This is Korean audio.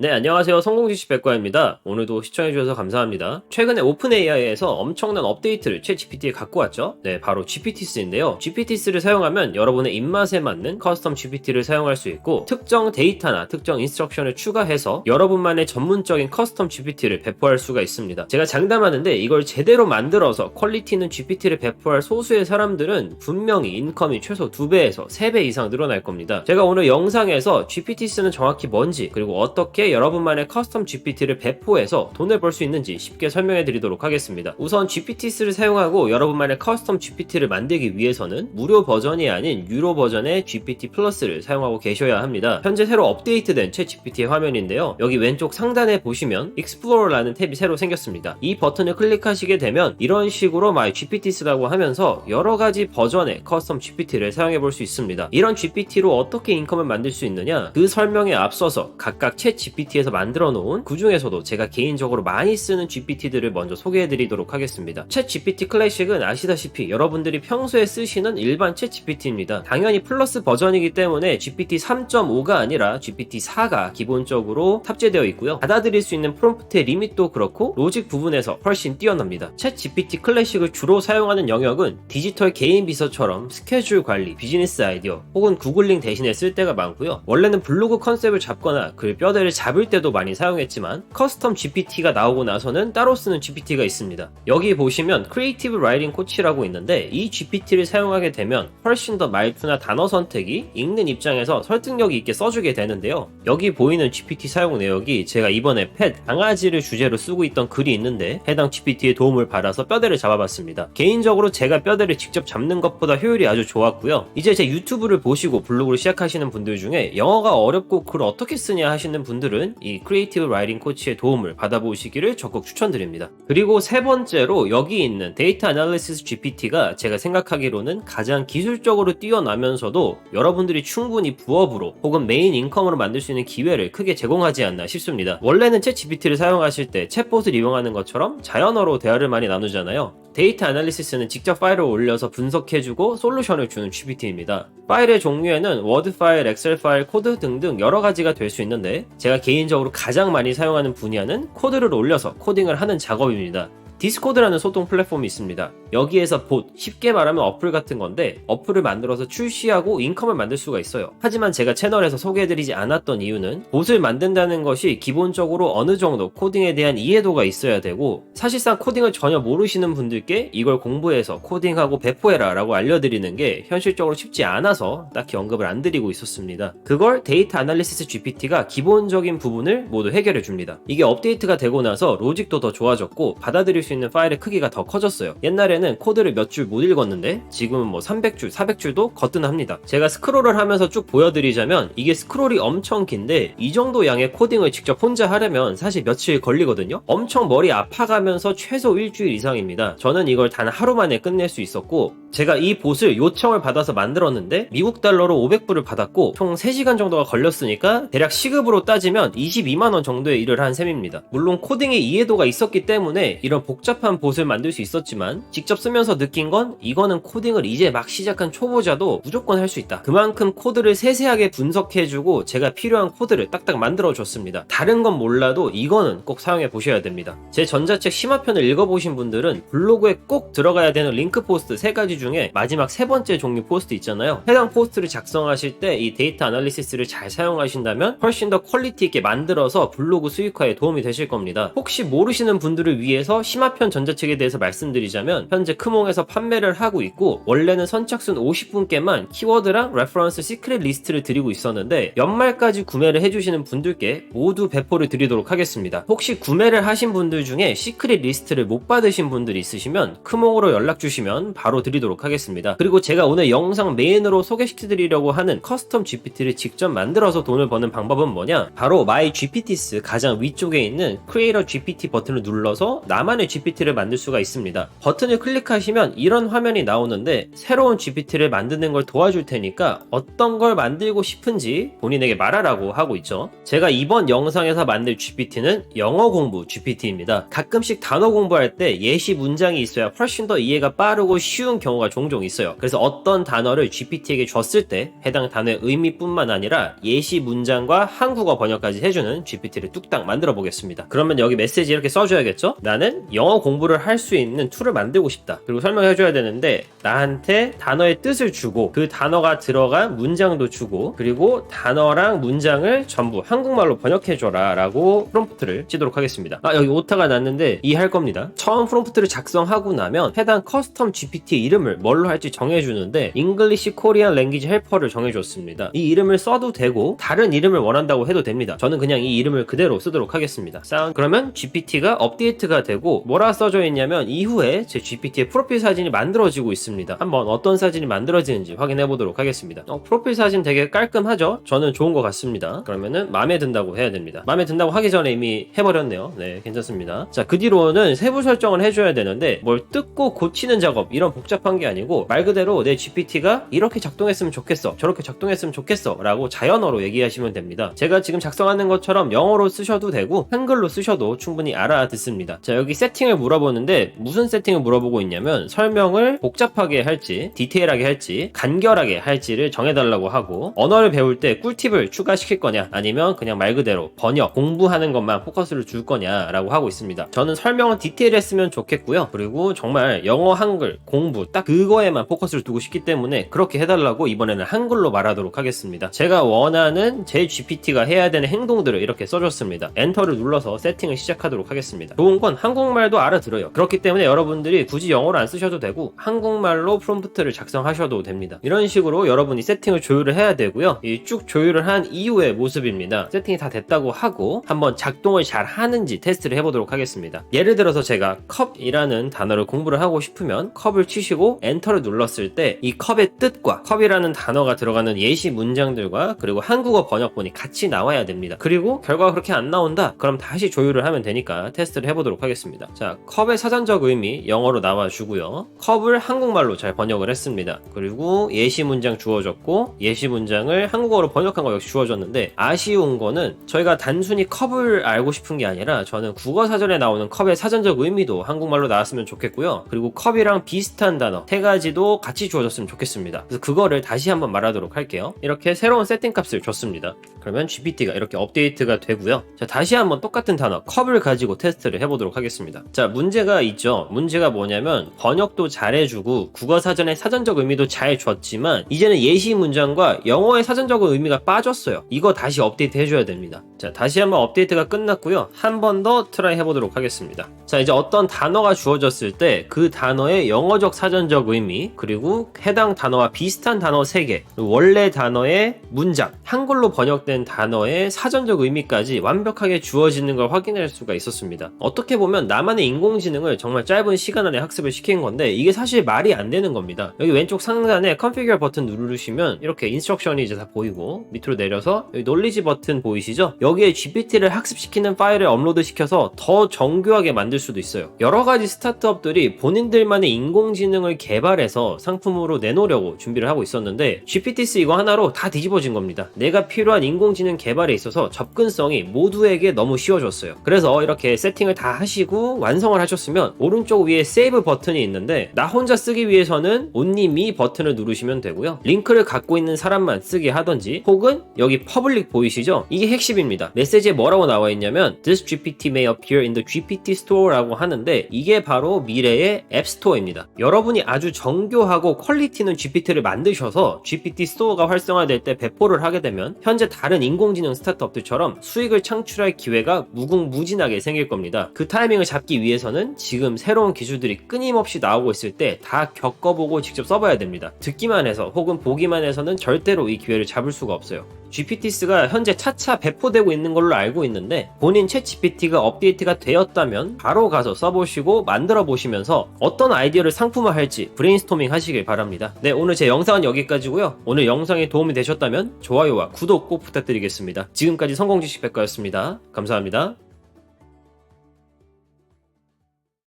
네, 안녕하세요. 성공지식백과입니다. 오늘도 시청해주셔서 감사합니다. 최근에 오픈AI에서 엄청난 업데이트를 챗 GPT에 갖고 왔죠? 네, 바로 GPT스인데요. GPT스를 사용하면 여러분의 입맛에 맞는 커스텀 GPT를 사용할 수 있고, 특정 데이터나 특정 인스트럭션을 추가해서 여러분만의 전문적인 커스텀 GPT를 배포할 수가 있습니다. 제가 장담하는데 이걸 제대로 만들어서 퀄리티 있는 GPT를 배포할 소수의 사람들은 분명히 인컴이 최소 2배에서 3배 이상 늘어날 겁니다. 제가 오늘 영상에서 GPT스는 정확히 뭔지, 그리고 어떻게 여러분만의 커스텀 GPT를 배포해서 돈을 벌 수 있는지 쉽게 설명해 드리도록 하겠습니다. 우선 GPT스를 사용하고 여러분만의 커스텀 GPT를 만들기 위해서는 무료 버전이 아닌 유료 버전의 GPT 플러스를 사용하고 계셔야 합니다. 현재 새로 업데이트된 챗 GPT의 화면인데요. 여기 왼쪽 상단에 보시면 Explorer라는 탭이 새로 생겼습니다. 이 버튼을 클릭하시게 되면 이런 식으로 My GPTs라고 하면서 여러가지 버전의 커스텀 GPT를 사용해 볼 수 있습니다. 이런 GPT로 어떻게 인컴을 만들 수 있느냐, 그 설명에 앞서서 각각 챗 GPT에서 만들어 놓은 그 중에서도 제가 개인적으로 많이 쓰는 GPT들을 먼저 소개해 드리도록 하겠습니다. 챗 GPT 클래식은 아시다시피 여러분들이 평소에 쓰시는 일반 챗 GPT입니다. 당연히 플러스 버전이기 때문에 GPT 3.5가 아니라 GPT 4가 기본적으로 탑재되어 있고요. 받아들일 수 있는 프롬프트의 리밋도 그렇고 로직 부분에서 훨씬 뛰어납니다. 챗 GPT 클래식을 주로 사용하는 영역은 디지털 개인 비서처럼 스케줄 관리, 비즈니스 아이디어 혹은 구글링 대신에 쓸 때가 많고요. 원래는 블로그 컨셉을 잡거나 글 뼈대를 잡을 때도 많이 사용했지만 커스텀 GPT가 나오고 나서는 따로 쓰는 GPT가 있습니다. 여기 보시면 크리에이티브 라이팅 코치라고 있는데, 이 GPT를 사용하게 되면 훨씬 더 말투나 단어 선택이 읽는 입장에서 설득력이 있게 써주게 되는데요. 여기 보이는 GPT 사용 내역이 제가 이번에 펫, 강아지를 주제로 쓰고 있던 글이 있는데 해당 GPT의 도움을 받아서 뼈대를 잡아봤습니다. 개인적으로 제가 뼈대를 직접 잡는 것보다 효율이 아주 좋았고요. 이제 제 유튜브를 보시고 블로그를 시작하시는 분들 중에 영어가 어렵고 글 어떻게 쓰냐 하시는 분들은 이 크리에이티브 라이팅 코치의 도움을 받아보시기를 적극 추천드립니다. 그리고 세 번째로 여기 있는 데이터 애널리시스 GPT가 제가 생각하기로는 가장 기술적으로 뛰어나면서도 여러분들이 충분히 부업으로 혹은 메인 인컴으로 만들 수 있는 기회를 크게 제공하지 않나 싶습니다. 원래는 챗 GPT를 사용하실 때 챗봇을 이용하는 것처럼 자연어로 대화를 많이 나누잖아요. 데이터 애널리시스는 직접 파일을 올려서 분석해주고 솔루션을 주는 GPT입니다. 파일의 종류에는 워드 파일, 엑셀 파일, 코드 등등 여러 가지가 될 수 있는데, 제가 개인적으로 가장 많이 사용하는 분야는 코드를 올려서 코딩을 하는 작업입니다. 디스코드라는 소통 플랫폼이 있습니다. 여기에서 봇, 쉽게 말하면 어플 같은 건데, 어플을 만들어서 출시하고 인컴을 만들 수가 있어요. 하지만 제가 채널에서 소개해드리지 않았던 이유는 봇을 만든다는 것이 기본적으로 어느 정도 코딩에 대한 이해도가 있어야 되고, 사실상 코딩을 전혀 모르시는 분들께 이걸 공부해서 코딩하고 배포해라 라고 알려드리는 게 현실적으로 쉽지 않아서 딱히 언급을 안 드리고 있었습니다. 그걸 데이터 애널리시스 GPT가 기본적인 부분을 모두 해결해 줍니다. 이게 업데이트가 되고 나서 로직도 더 좋아졌고 받아들일 수 있는 파일의 크기가 더 커졌어요. 옛날에는 코드를 몇 줄 못 읽었는데 지금은 뭐 300줄, 400줄도 거뜬합니다. 제가 스크롤을 하면서 쭉 보여드리자면 이게 스크롤이 엄청 긴데, 이 정도 양의 코딩을 직접 혼자 하려면 사실 며칠 걸리거든요. 엄청 머리 아파가면서 최소 일주일 이상입니다. 저는 이걸 단 하루 만에 끝낼 수 있었고, 제가 이 봇을 요청을 받아서 만들었는데 미국 달러로 500불을 받았고 총 3시간 정도가 걸렸으니까 대략 시급으로 따지면 22만원 정도의 일을 한 셈입니다. 물론 코딩에 이해도가 있었기 때문에 이런 복잡한 봇을 만들 수 있었지만, 직접 쓰면서 느낀 건 이거는 코딩을 이제 막 시작한 초보자도 무조건 할 수 있다. 그만큼 코드를 세세하게 분석해주고 제가 필요한 코드를 딱딱 만들어줬습니다. 다른 건 몰라도 이거는 꼭 사용해 보셔야 됩니다. 제 전자책 심화편을 읽어보신 분들은 블로그에 꼭 들어가야 되는 링크 포스트 3가지 중에 마지막 3번째 종류 포스트 있잖아요. 해당 포스트를 작성하실 때 이 데이터 애널리시스를 잘 사용하신다면 훨씬 더 퀄리티 있게 만들어서 블로그 수익화에 도움이 되실 겁니다. 혹시 모르시는 분들을 위해서 심화편 전자책에 대해서 말씀드리자면, 현재 크몽에서 판매를 하고 있고 원래는 선착순 50분께만 키워드랑 레퍼런스 시크릿 리스트를 드리고 있었는데 연말까지 구매를 해주시는 분들께 모두 배포를 드리도록 하겠습니다. 혹시 구매를 하신 분들 중에 시크릿 리스트를 못 받으신 분들이 있으시면 크몽으로 연락 주시면 바로 드리도록 하겠습니다. 그리고 제가 오늘 영상 메인으로 소개시켜드리려고 하는 커스텀 GPT를 직접 만들어서 돈을 버는 방법은 뭐냐, 바로 My GPTs 가장 위쪽에 있는 Creator GPT 버튼을 눌러서 나만의 GPT GPT를 만들 수가 있습니다. 버튼을 클릭하시면 이런 화면이 나오는데 새로운 GPT를 만드는 걸 도와줄 테니까 어떤 걸 만들고 싶은지 본인에게 말하라고 하고 있죠. 제가 이번 영상에서 만들 GPT는 영어 공부 GPT입니다. 가끔씩 단어 공부할 때 예시 문장이 있어야 훨씬 더 이해가 빠르고 쉬운 경우가 종종 있어요. 그래서 어떤 단어를 GPT에게 줬을 때 해당 단어의 의미뿐만 아니라 예시 문장과 한국어 번역까지 해주는 GPT를 뚝딱 만들어 보겠습니다. 그러면 여기 메시지 이렇게 써줘야겠죠? 나는 영어 공부를 할 수 있는 툴을 만들고 싶다. 그리고 설명해줘야 되는데 나한테 단어의 뜻을 주고 그 단어가 들어간 문장도 주고 그리고 단어랑 문장을 전부 한국말로 번역해줘라 라고 프롬프트를 치도록 하겠습니다. 여기 오타가 났는데 이해할 겁니다. 처음 프롬프트를 작성하고 나면 해당 커스텀 GPT 이름을 뭘로 할지 정해주는데 English Korean Language Helper를 정해줬습니다. 이 이름을 써도 되고 다른 이름을 원한다고 해도 됩니다. 저는 그냥 이 이름을 그대로 쓰도록 하겠습니다. 그러면 GPT가 업데이트가 되고 뭐라 써져 있냐면 이후에 제 GPT의 프로필 사진이 만들어지고 있습니다. 한번 어떤 사진이 만들어지는지 확인해 보도록 하겠습니다. 프로필 사진 되게 깔끔하죠? 저는 좋은 것 같습니다. 그러면은 마음에 든다고 해야 됩니다. 마음에 든다고 하기 전에 이미 해버렸네요. 네, 괜찮습니다. 자, 그 뒤로는 세부 설정을 해줘야 되는데 뭘 뜯고 고치는 작업 이런 복잡한 게 아니고 말 그대로 내 GPT가 이렇게 작동했으면 좋겠어, 저렇게 작동했으면 좋겠어 라고 자연어로 얘기하시면 됩니다. 제가 지금 작성하는 것처럼 영어로 쓰셔도 되고 한글로 쓰셔도 충분히 알아듣습니다. 자, 여기 세팅을 물어보는데 무슨 세팅을 물어보고 있냐면 설명을 복잡하게 할지 디테일하게 할지 간결하게 할지를 정해달라고 하고 언어를 배울 때 꿀팁을 추가시킬 거냐 아니면 그냥 말 그대로 번역 공부하는 것만 포커스를 줄 거냐 라고 하고 있습니다. 저는 설명은 디테일했으면 좋겠고요. 그리고 정말 영어 한글 공부 딱 그거에만 포커스를 두고 싶기 때문에 그렇게 해달라고 이번에는 한글로 말하도록 하겠습니다. 제가 원하는 제 GPT가 해야 되는 행동들을 이렇게 써줬습니다. 엔터를 눌러서 세팅을 시작하도록 하겠습니다. 좋은 건 한국말도 알아들어요. 그렇기 때문에 여러분들이 굳이 영어를 안 쓰셔도 되고 한국말로 프롬프트를 작성하셔도 됩니다. 이런 식으로 여러분이 세팅을 조율을 해야 되고요. 이 쭉 조율을 한 이후의 모습입니다. 세팅이 다 됐다고 하고 한번 작동을 잘 하는지 테스트를 해보도록 하겠습니다. 예를 들어서 제가 컵이라는 단어를 공부를 하고 싶으면 컵을 치시고 엔터를 눌렀을 때 이 컵의 뜻과 컵이라는 단어가 들어가는 예시 문장들과 그리고 한국어 번역본이 같이 나와야 됩니다. 그리고 결과가 그렇게 안 나온다? 그럼 다시 조율을 하면 되니까 테스트를 해보도록 하겠습니다. 자, 컵의 사전적 의미 영어로 나와주고요. 컵을 한국말로 잘 번역을 했습니다. 그리고 예시 문장 주어졌고 예시 문장을 한국어로 번역한 거 역시 주어졌는데 아쉬운 거는 저희가 단순히 컵을 알고 싶은 게 아니라 저는 국어 사전에 나오는 컵의 사전적 의미도 한국말로 나왔으면 좋겠고요. 그리고 컵이랑 비슷한 단어 세 가지도 같이 주어졌으면 좋겠습니다. 그래서 그거를 다시 한번 말하도록 할게요. 이렇게 새로운 세팅 값을 줬습니다. 그러면 GPT가 이렇게 업데이트가 되고요. 자, 다시 한번 똑같은 단어 컵을 가지고 테스트를 해보도록 하겠습니다. 자, 문제가 있죠. 문제가 뭐냐면 번역도 잘해주고 국어사전의 사전적 의미도 잘 줬지만 이제는 예시 문장과 영어의 사전적 의미가 빠졌어요. 이거 다시 업데이트 해줘야 됩니다. 자, 다시 한번 업데이트가 끝났고요. 한 번 더 트라이 해보도록 하겠습니다. 자, 이제 어떤 단어가 주어졌을 때 그 단어의 영어적 사전적 의미 그리고 해당 단어와 비슷한 단어 3개 원래 단어의 문장 한글로 번역된 단어의 사전적 의미까지 완벽하게 주어지는 걸 확인할 수가 있었습니다. 어떻게 보면 나만의 인공지능을 정말 짧은 시간 안에 학습을 시킨 건데 이게 사실 말이 안 되는 겁니다. 여기 왼쪽 상단에 Configure 버튼 누르시면 이렇게 인스트럭션이 이제 다 보이고 밑으로 내려서 여기 놀리지 버튼 보이시죠? 여기에 GPT를 학습시키는 파일을 업로드 시켜서 더 정교하게 만들 수도 있어요. 여러 가지 스타트업들이 본인들만의 인공지능을 개발해서 상품으로 내놓으려고 준비를 하고 있었는데 GPT-4 이거 하나로 다 뒤집어진 겁니다. 내가 필요한 인공지능 개발에 있어서 접근성이 모두에게 너무 쉬워졌어요. 그래서 이렇게 세팅을 다 하시고 완성을 하셨으면 오른쪽 위에 세이브 버튼이 있는데 나 혼자 쓰기 위해서는 only me 버튼을 누르시면 되고요. 링크를 갖고 있는 사람만 쓰게 하던지 혹은 여기 퍼블릭 보이시죠? 이게 핵심입니다. 메시지에 뭐라고 나와 있냐면 This GPT may appear in the GPT Store 라고 하는데 이게 바로 미래의 앱스토어입니다. 여러분이 아주 정교하고 퀄리티 있는 GPT를 만드셔서 GPT 스토어가 활성화될 때 배포를 하게 되면 현재 다른 인공지능 스타트업들처럼 수익을 창출할 기회가 무궁무진하게 생길 겁니다. 그 타이밍을 잡기 위해서는 지금 새로운 기술들이 끊임없이 나오고 있을 때 다 겪어보고 직접 써봐야 됩니다. 듣기만 해서 혹은 보기만 해서는 절대로 이 기회를 잡을 수가 없어요. GPT-4가 현재 차차 배포되고 있는 걸로 알고 있는데 본인 챗GPT가 업데이트가 되었다면 바로 가서 써보시고 만들어 보시면서 어떤 아이디어를 상품화할지 브레인스토밍 하시길 바랍니다. 네, 오늘 제 영상은 여기까지고요. 오늘 영상이 도움이 되셨다면 좋아요와 구독 꼭 부탁드리겠습니다. 지금까지 성공지식백과였습니다. 감사합니다.